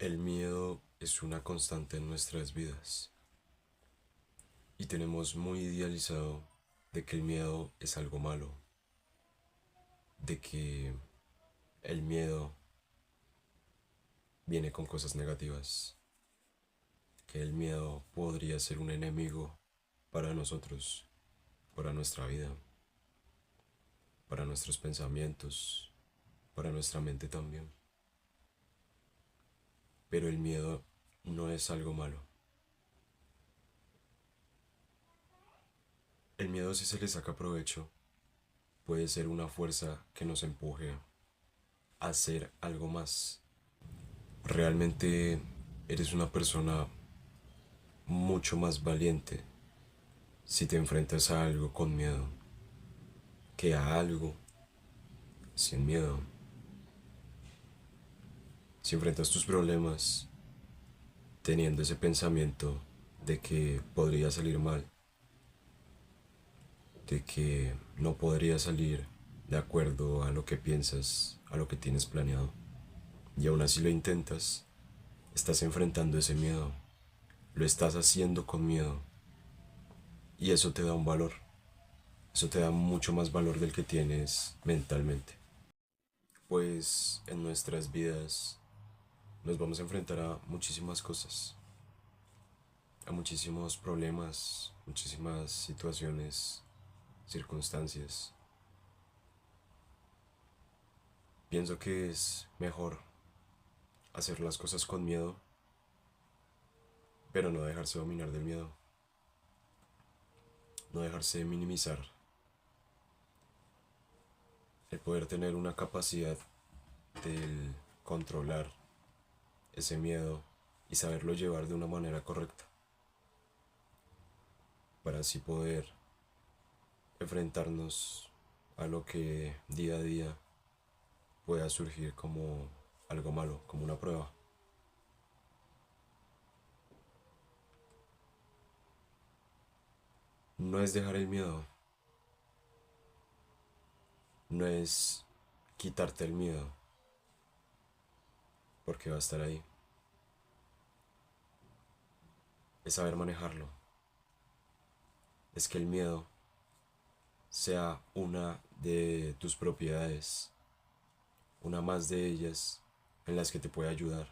El miedo es una constante en nuestras vidas y tenemos muy idealizado de que el miedo es algo malo, de que el miedo viene con cosas negativas, que el miedo podría ser un enemigo para nosotros, para nuestra vida, para nuestros pensamientos, para nuestra mente también. Pero el miedo no es algo malo. El miedo, si se le saca provecho, puede ser una fuerza que nos empuje a hacer algo más. Realmente eres una persona mucho más valiente si te enfrentas a algo con miedo que a algo sin miedo. Si enfrentas tus problemas teniendo ese pensamiento de que podría salir mal, de que no podría salir de acuerdo a lo que piensas, a lo que tienes planeado, y aún así lo intentas, estás enfrentando ese miedo, lo estás haciendo con miedo, y eso te da un valor, eso te da mucho más valor del que tienes mentalmente. Pues en nuestras vidas nos vamos a enfrentar a muchísimas cosas, a muchísimos problemas, muchísimas situaciones, circunstancias. Pienso que es mejor hacer las cosas con miedo, pero no dejarse dominar del miedo, no dejarse minimizar. El poder tener una capacidad del controlar ese miedo y saberlo llevar de una manera correcta, para así poder enfrentarnos a lo que día a día pueda surgir como algo malo, como una prueba. No es dejar el miedo, no es quitarte el miedo, porque va a estar ahí. Es saber manejarlo, es que el miedo sea una de tus propiedades, una más de ellas en las que te puede ayudar,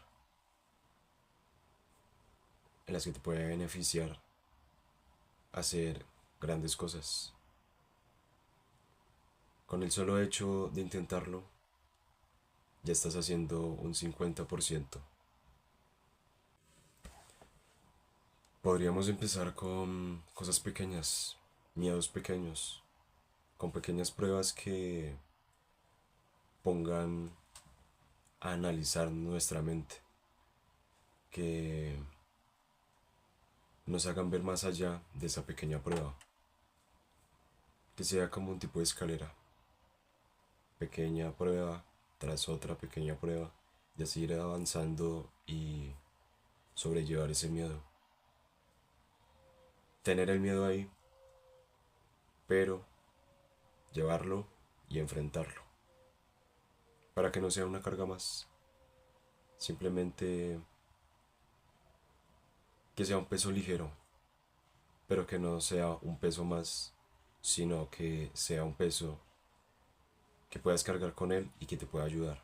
en las que te puede beneficiar a hacer grandes cosas. Con el solo hecho de intentarlo, ya estás haciendo un 50%. Podríamos empezar con cosas pequeñas, miedos pequeños, con pequeñas pruebas que pongan a analizar nuestra mente, que nos hagan ver más allá de esa pequeña prueba, que sea como un tipo de escalera, pequeña prueba tras otra pequeña prueba, y así ir avanzando y sobrellevar ese miedo. Tener el miedo ahí, pero llevarlo y enfrentarlo, para que no sea una carga más, simplemente que sea un peso ligero, pero que no sea un peso más, sino que sea un peso que puedas cargar con él y que te pueda ayudar.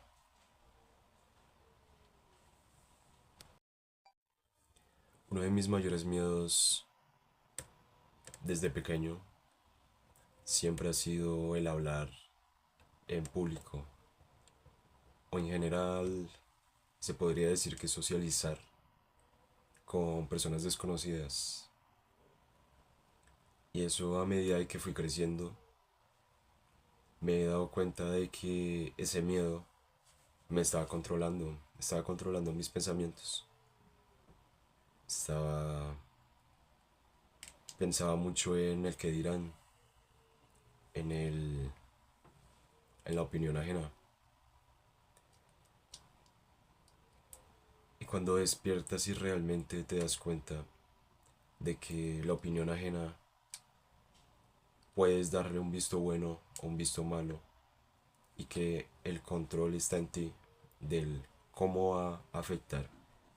Uno de mis mayores miedos desde pequeño siempre ha sido el hablar en público, o en general se podría decir que socializar con personas desconocidas. Y eso, a medida de que fui creciendo, me he dado cuenta de que ese miedo me estaba controlando mis pensamientos. Estaba Pensaba mucho en el que dirán, en el en la opinión ajena. Y cuando despiertas y realmente te das cuenta de que la opinión ajena puedes darle un visto bueno o un visto malo, y que el control está en ti del cómo va a afectar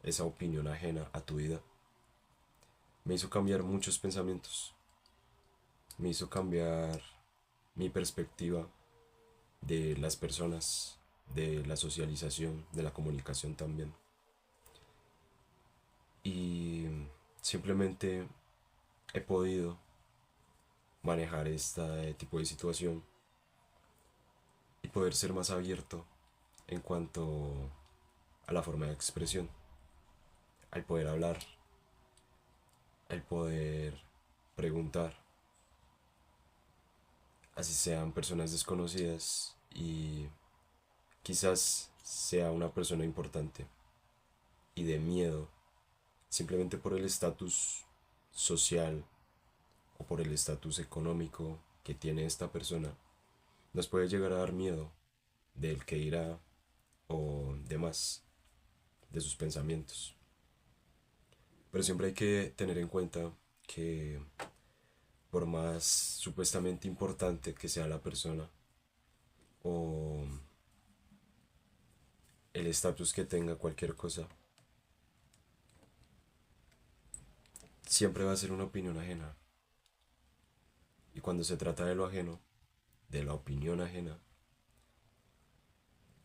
esa opinión ajena a tu vida, me hizo cambiar muchos pensamientos, me hizo cambiar mi perspectiva de las personas, de la socialización, de la comunicación también. Y simplemente he podido manejar este tipo de situación y poder ser más abierto en cuanto a la forma de expresión, al poder hablar, al poder preguntar, así sean personas desconocidas y quizás sea una persona importante y de miedo, simplemente por el estatus social o por el estatus económico que tiene esta persona, nos puede llegar a dar miedo del que irá o demás, de sus pensamientos. Pero siempre hay que tener en cuenta que por más supuestamente importante que sea la persona o el estatus que tenga cualquier cosa, siempre va a ser una opinión ajena. Y cuando se trata de lo ajeno, de la opinión ajena,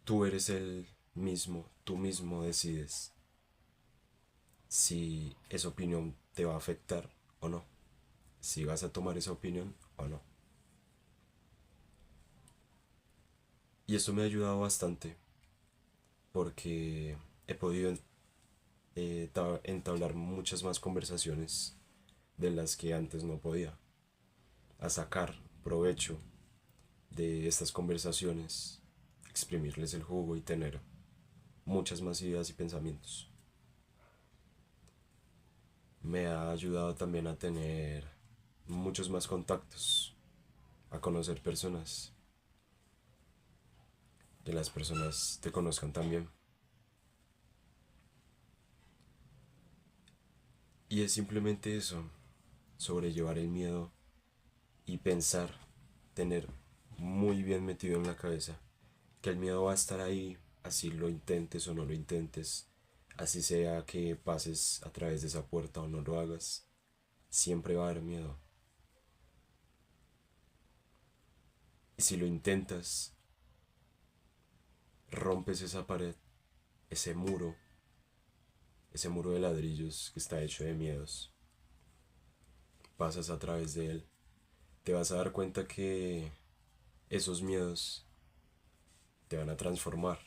tú eres el mismo, tú mismo decides si esa opinión te va a afectar o no, si vas a tomar esa opinión o no. Y esto me ha ayudado bastante porque he podido entablar muchas más conversaciones de las que antes no podía, a sacar provecho de estas conversaciones, exprimirles el jugo y tener muchas más ideas y pensamientos. Me ha ayudado también a tener muchos más contactos, a conocer personas, que las personas te conozcan también. Y es simplemente eso, sobrellevar el miedo y pensar, tener muy bien metido en la cabeza que el miedo va a estar ahí, así lo intentes o no lo intentes, así sea que pases a través de esa puerta o no lo hagas, siempre va a haber miedo. Y si lo intentas, rompes esa pared, ese ese muro de ladrillos que está hecho de miedos, pasas a través de él, te vas a dar cuenta que esos miedos te van a transformar.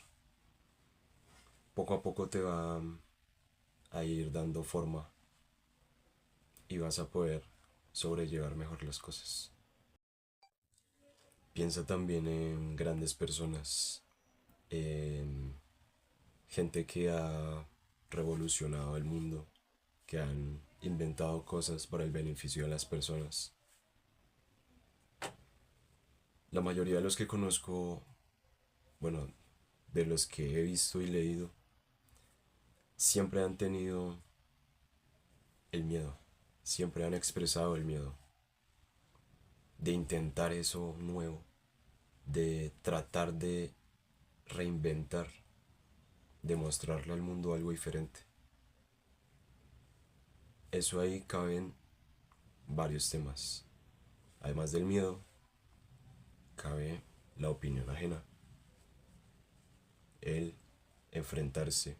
Poco a poco te va a ir dando forma y vas a poder sobrellevar mejor las cosas. Piensa también en grandes personas, en gente que ha revolucionado el mundo, que han inventado cosas para el beneficio de las personas. La mayoría de los que conozco, bueno, de los que he visto y leído, siempre han tenido el miedo, siempre han expresado el miedo de intentar eso nuevo, de tratar de reinventar, de mostrarle al mundo algo diferente. Eso ahí caben varios temas. Además del miedo, cabe la opinión ajena, el enfrentarse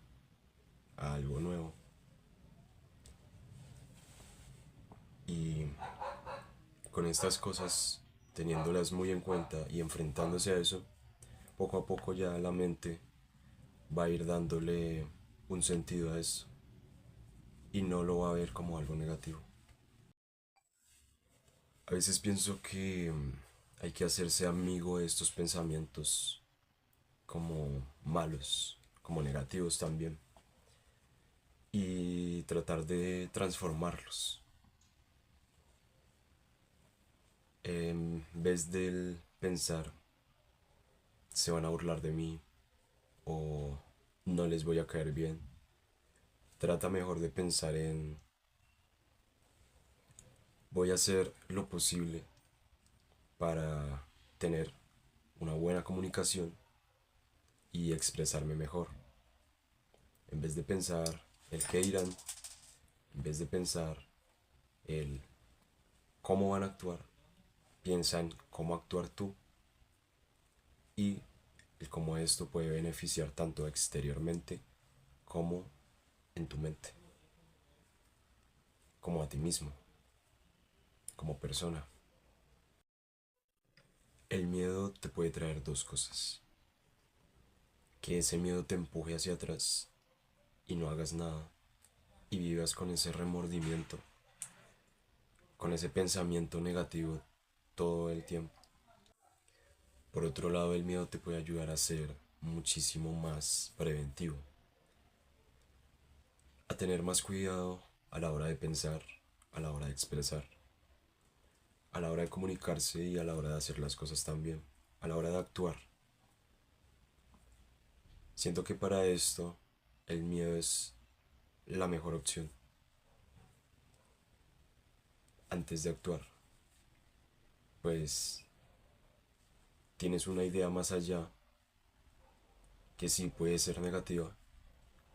a algo nuevo y con estas cosas, teniéndolas muy en cuenta y enfrentándose a eso, poco a poco ya la mente va a ir dándole un sentido a eso y no lo va a ver como algo negativo. A veces pienso que hay que hacerse amigo de estos pensamientos como malos, como negativos también, y tratar de transformarlos. En vez del pensar, se van a burlar de mí o no les voy a caer bien, trata mejor de pensar en voy a hacer lo posible para tener una buena comunicación y expresarme mejor. En vez de pensar el qué dirán, en vez de pensar el cómo van a actuar, piensa en cómo actuar tú y el cómo esto puede beneficiar tanto exteriormente como en tu mente, como a ti mismo, como persona. El miedo te puede traer dos cosas. Que ese miedo te empuje hacia atrás y no hagas nada y vivas con ese remordimiento, con ese pensamiento negativo todo el tiempo. Por otro lado, el miedo te puede ayudar a ser muchísimo más preventivo, a tener más cuidado a la hora de pensar, a la hora de expresar, a la hora de comunicarse y a la hora de hacer las cosas también, a la hora de actuar. Siento que para esto el miedo es la mejor opción antes de actuar, pues tienes una idea más allá que sí puede ser negativa,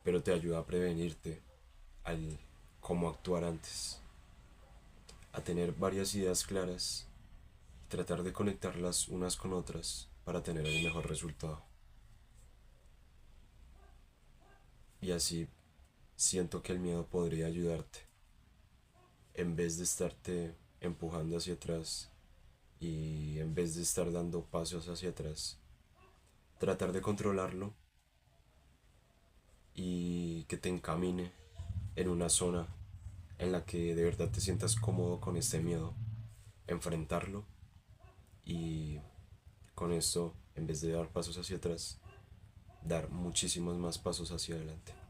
pero te ayuda a prevenirte al cómo actuar antes, a tener varias ideas claras y tratar de conectarlas unas con otras para tener el mejor resultado. Y así siento que el miedo podría ayudarte en vez de estarte empujando hacia atrás y en vez de estar dando pasos hacia atrás, tratar de controlarlo y que te encamine en una zona en la que de verdad te sientas cómodo con este miedo, enfrentarlo y con esto, en vez de dar pasos hacia atrás, dar muchísimos más pasos hacia adelante.